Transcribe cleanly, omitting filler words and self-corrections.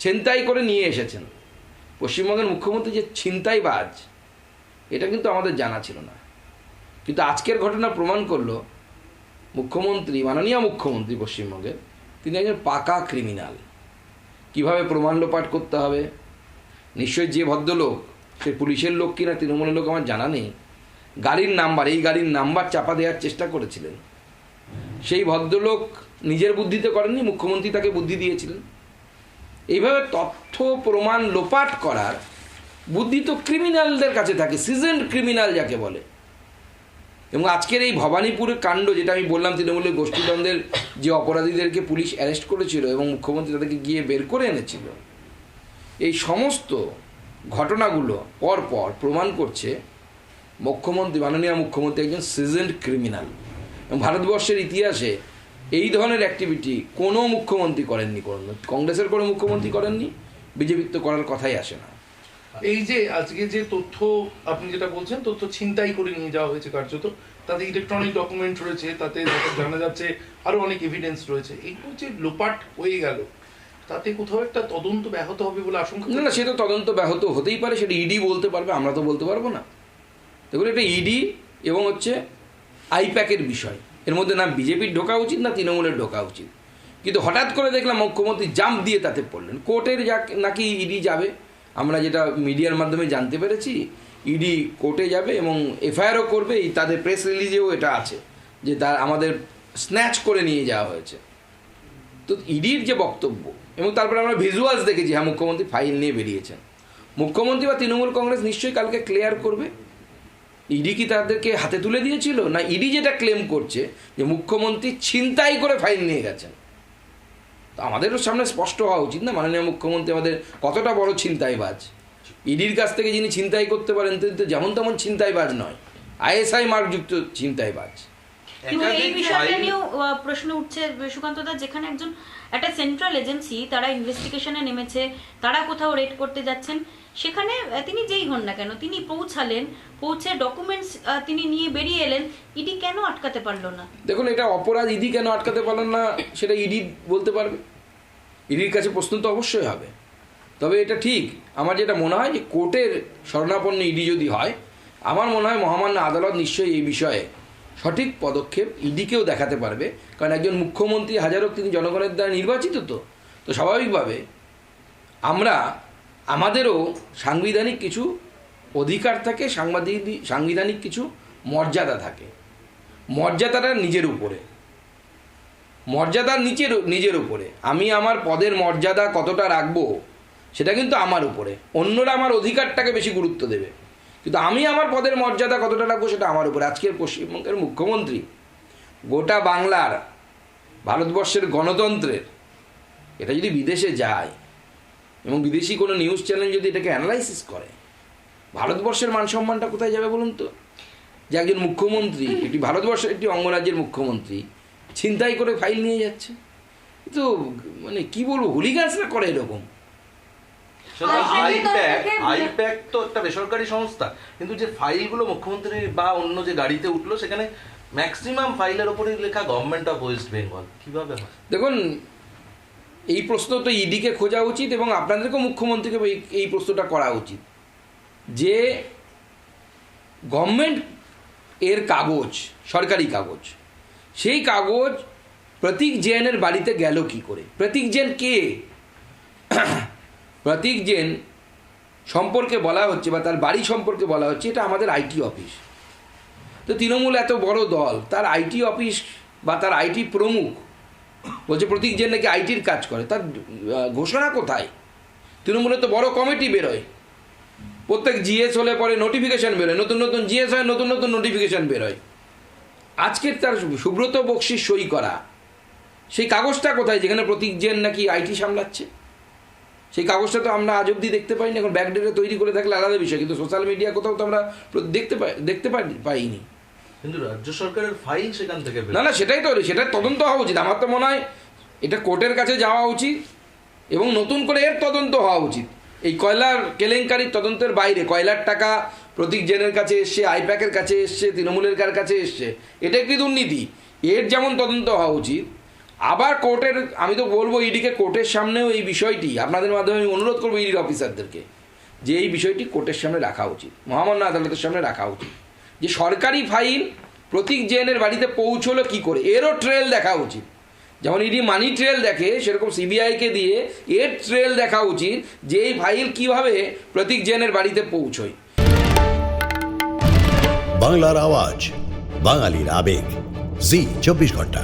ছিনতাই করে নিয়ে এসেছেন। পশ্চিমবঙ্গের মুখ্যমন্ত্রী যে ছিনতাইবাজ, এটা কিন্তু আমাদের জানা ছিল না। কিন্তু আজকের ঘটনা প্রমাণ করলো মুখ্যমন্ত্রী, মাননীয় মুখ্যমন্ত্রী পশ্চিমবঙ্গের, তিনি একজন পাকা ক্রিমিনাল। কিভাবে প্রমাণ লোপাট করতে হবে, নিশ্চয়ই যে ভদ্রলোক, সে পুলিশের লোক কিনা তৃণমূলের লোক আমার জানা নেই, গাড়ির নাম্বার, এই গাড়ির নাম্বার চাপা দেওয়ার চেষ্টা করেছিলেন, সেই ভদ্রলোক নিজের বুদ্ধিতে করেননি, মুখ্যমন্ত্রী তাকে বুদ্ধি দিয়েছিলেন। এইভাবে তথ্য প্রমাণ লোপাট করার বুদ্ধি তো ক্রিমিনালদের কাছে থাকে, সিজনড ক্রিমিনাল যাকে বলে। এবং আজকের এই ভবানীপুরের কাণ্ড, যেটা আমি বললাম, তৃণমূলের গোষ্ঠীদ্বন্দ্বের যে অপরাধীদেরকে পুলিশ অ্যারেস্ট করেছিল এবং মুখ্যমন্ত্রী তাদেরকে গিয়ে বের করে এনেছিল, এই সমস্ত ঘটনাগুলো পরপর প্রমাণ করছে মুখ্যমন্ত্রী, মাননীয় মুখ্যমন্ত্রী একজন সিজনড ক্রিমিনাল। এবং ভারতবর্ষের ইতিহাসে এই ধরনের অ্যাক্টিভিটি কোনো মুখ্যমন্ত্রী করেননি, কংগ্রেসের কোনো মুখ্যমন্ত্রী করেননি, বিজেপির তো করার কথাই আসে না। এই যে আজকে যে তথ্য আপনি যেটা বলছেন, তথ্য ছিনতাই করে নিয়ে যাওয়া হয়েছে কার্যত, তাতে ইলেকট্রনিক ডকুমেন্ট রয়েছে, তাতে জানা যাচ্ছে আরো অনেক এভিডেন্স রয়েছে, এইগুলো যে লোপাট হয়ে গেল, তাতে কোথাও একটা তদন্ত ব্যাহত হবে বলে আশঙ্কা? না, সে তো তদন্ত ব্যাহত হতেই পারে, সেটা ইডি বলতে পারবে, আমরা তো বলতে পারবো না। দেখুন, এটা ইডি এবং হচ্ছে আইপ্যাকের বিষয়, এর মধ্যে না বিজেপির ঢোকা উচিত না তৃণমূলের ঢোকা উচিত। কিন্তু হঠাৎ করে দেখলাম মুখ্যমন্ত্রী জাম্প দিয়ে তাতে পড়লেন। কোর্টের নাকি ইডি যাবে, আমরা যেটা মিডিয়ার মাধ্যমে জানতে পেরেছি, ইডি কোর্টে যাবে এবং এফআইআরও করবে, এই তাদের প্রেস রিলিজেও এটা আছে যে তার আমাদের স্ন্যাচ করে নিয়ে যাওয়া হয়েছে। তো ইডির যে বক্তব্য, এবং তারপরে আমরা ভিজুয়ালস দেখেছি, হ্যাঁ মুখ্যমন্ত্রী ফাইল নিয়ে বেরিয়েছেন। মুখ্যমন্ত্রী বা তৃণমূল কংগ্রেস নিশ্চয়ই কালকে ক্লিয়ার করবে ইডি কি তাদেরকে হাতে তুলে দিয়েছিল, না ইডি যেটা ক্লেম করছে যে মুখ্যমন্ত্রী ছিনতাই করে ফাইল নিয়ে গেছেন। তো আমাদেরও সামনে স্পষ্ট হওয়া উচিত না মাননীয় মুখ্যমন্ত্রী আমাদের কতটা বড় ছিনতাইবাজ। ইডির কাছ থেকে যিনি ছিনতাই করতে পারেন তিনি তো যেমন তেমন ছিনতাইবাজ নয়, আইএসআই মার্কযুক্ত ছিনতাইবাজ। কিন্তু এই বিষয়টা নিয়েও প্রশ্ন উঠছে সুকান্ত দা, যেখানে একজন একটা সেন্ট্রাল এজেন্সি তারা ইনভেস্টিগেশনে নেমেছে, তারা কোথাও রেড করতে যাচ্ছেন, সেখানে তিনি যেই হন না কেন তিনি পৌঁছে ডকুমেন্টস তিনি নিয়ে বেরিয়ে এলেন, ইডি কেন আটকাতে পারলো না? দেখুন, এটা অপরাধ, ইডি কেন আটকাতে পারলেন না সেটা ইডি বলতে পারবে, ইডির কাছে প্রশ্ন তো অবশ্যই হবে। তবে এটা ঠিক, আমার যেটা মনে হয় যে কোর্টের শরণাপন্ন ইডি যদি হয়, আমার মনে হয় মহামান্য আদালত নিশ্চয়ই এই বিষয়ে সঠিক পদক্ষেপ ইডিকেও দেখাতে পারবে। কারণ একজন মুখ্যমন্ত্রী হাজার হোক তিনি জনগণের দ্বারা নির্বাচিত, তো স্বাভাবিকভাবে আমাদেরও সাংবিধানিক কিছু অধিকার থাকে, সাংবিধানিক কিছু মর্যাদা থাকে। মর্যাদাটা নিজের উপরে আমি আমার পদের মর্যাদা কতটা রাখবো সেটা কিন্তু আমার উপরে, অন্যরা আমার অধিকারটাকে বেশি গুরুত্ব দেবে, কিন্তু আমি আমার পদের মর্যাদা কতটা রাখবো সেটা আমার উপরে। আজকের পশ্চিমবঙ্গের মুখ্যমন্ত্রী গোটা বাংলার, ভারতবর্ষের গণতন্ত্রের, এটা যদি বিদেশে যায় এবং বিদেশি কোনো নিউজ চ্যানেল যদি এটাকে অ্যানালাইসিস করে, ভারতবর্ষের মান সম্মানটা কোথায় যাবে বলুন তো? যে একজন মুখ্যমন্ত্রী, একটি ভারতবর্ষের একটি অঙ্গরাজ্যের মুখ্যমন্ত্রী ছিনতাই করে ফাইল নিয়ে যাচ্ছে, তো মানে কি বলবো, হুলিগান্সরা করে এরকম। আইপ্যাক তো একটা বেসরকারি সংস্থা, কিন্তু যে ফাইলগুলো মুখ্যমন্ত্রী বা অন্য যে গাড়িতে উঠলো, সেখানে ম্যাক্সিমাম ফাইলের ওপরে লেখা গভর্নমেন্ট অফ ওয়েস্ট বেঙ্গল। কিভাবে হয়? দেখুন, এই প্রশ্ন তো ইডিকে খোঁজা উচিত এবং আপনাদেরকেও মুখ্যমন্ত্রীকে এই প্রশ্নটা করা উচিত যে গভর্নমেন্ট এর কাগজ, সরকারি কাগজ, সেই কাগজ প্রতীক জৈনের বাড়িতে গেল কি করে? প্রতীক জৈন কে? প্রতীক জৈন সম্পর্কে বলা হচ্ছে বা তার বাড়ি সম্পর্কে বলা হচ্ছে এটা আমাদের আইটি অফিস। তো তৃণমূল এত বড় দল, তার আইটি অফিস বা তার আইটি প্রমুখ বলছে প্রতীক জৈন নাকি আইটির কাজ করে, তার ঘোষণা কোথায়? তৃণমূলের তো বড় কমিটি বেরোয়, প্রত্যেক জিএস হলে পরে নোটিফিকেশান বেরোয়, নতুন নতুন জিএস হয়, নতুন নতুন নোটিফিকেশান বেরোয়। আজকের তার সুব্রত বক্সির সই করা সেই কাগজটা কোথায়, যেখানে প্রতীক জৈন নাকি আইটি সামলাচ্ছে? সেই কাগজটা তো আমরা আজ অব্দি দেখতে পাইনি। এখন ব্যাকডেটে তৈরি করে থাকলে আলাদা বিষয়, কিন্তু সোশ্যাল মিডিয়া কোথাও তো আমরা দেখতে পাইনি। কিন্তু রাজ্য সরকারের ফাইল সেখান থেকে না, সেটাই তো, সেটার তদন্ত হওয়া উচিত। আমার তো মনে হয় এটা কোর্টের কাছে যাওয়া উচিত এবং নতুন করে এর তদন্ত হওয়া উচিত। এই কয়লার কেলেঙ্কারির তদন্তের বাইরে কয়লার টাকা প্রতীক জৈনের কাছে এসছে, আইপ্যাকের কাছে এসছে, তৃণমূলের কাছে এসছে, এটা একটি দুর্নীতি, এর যেমন তদন্ত হওয়া উচিত, আবার কোর্টের, আমি তো বলবো ইডিকে কোর্টের সামনেও এই বিষয়টি আপনাদের মাধ্যমে আমি অনুরোধ করবো ইডির অফিসারদেরকে যে এই বিষয়টি কোর্টের সামনে রাখা উচিত, মহামান্য আদালতের সামনে রাখা উচিত, যে সরকারি ফাইল প্রতীক জৈনের বাড়িতে পৌঁছলো কি করে, এরও ট্রেল দেখা উচিত। যেমন ইডি মানি ট্রেল দেখে সেরকম সিবিআইকে দিয়ে এর ট্রেল দেখা উচিত যে এই ফাইল কিভাবে প্রতীক জৈনের বাড়িতে পৌঁছয়। বাংলার আওয়াজ, বাঙালির আবেগ, জি 24 ঘন্টা।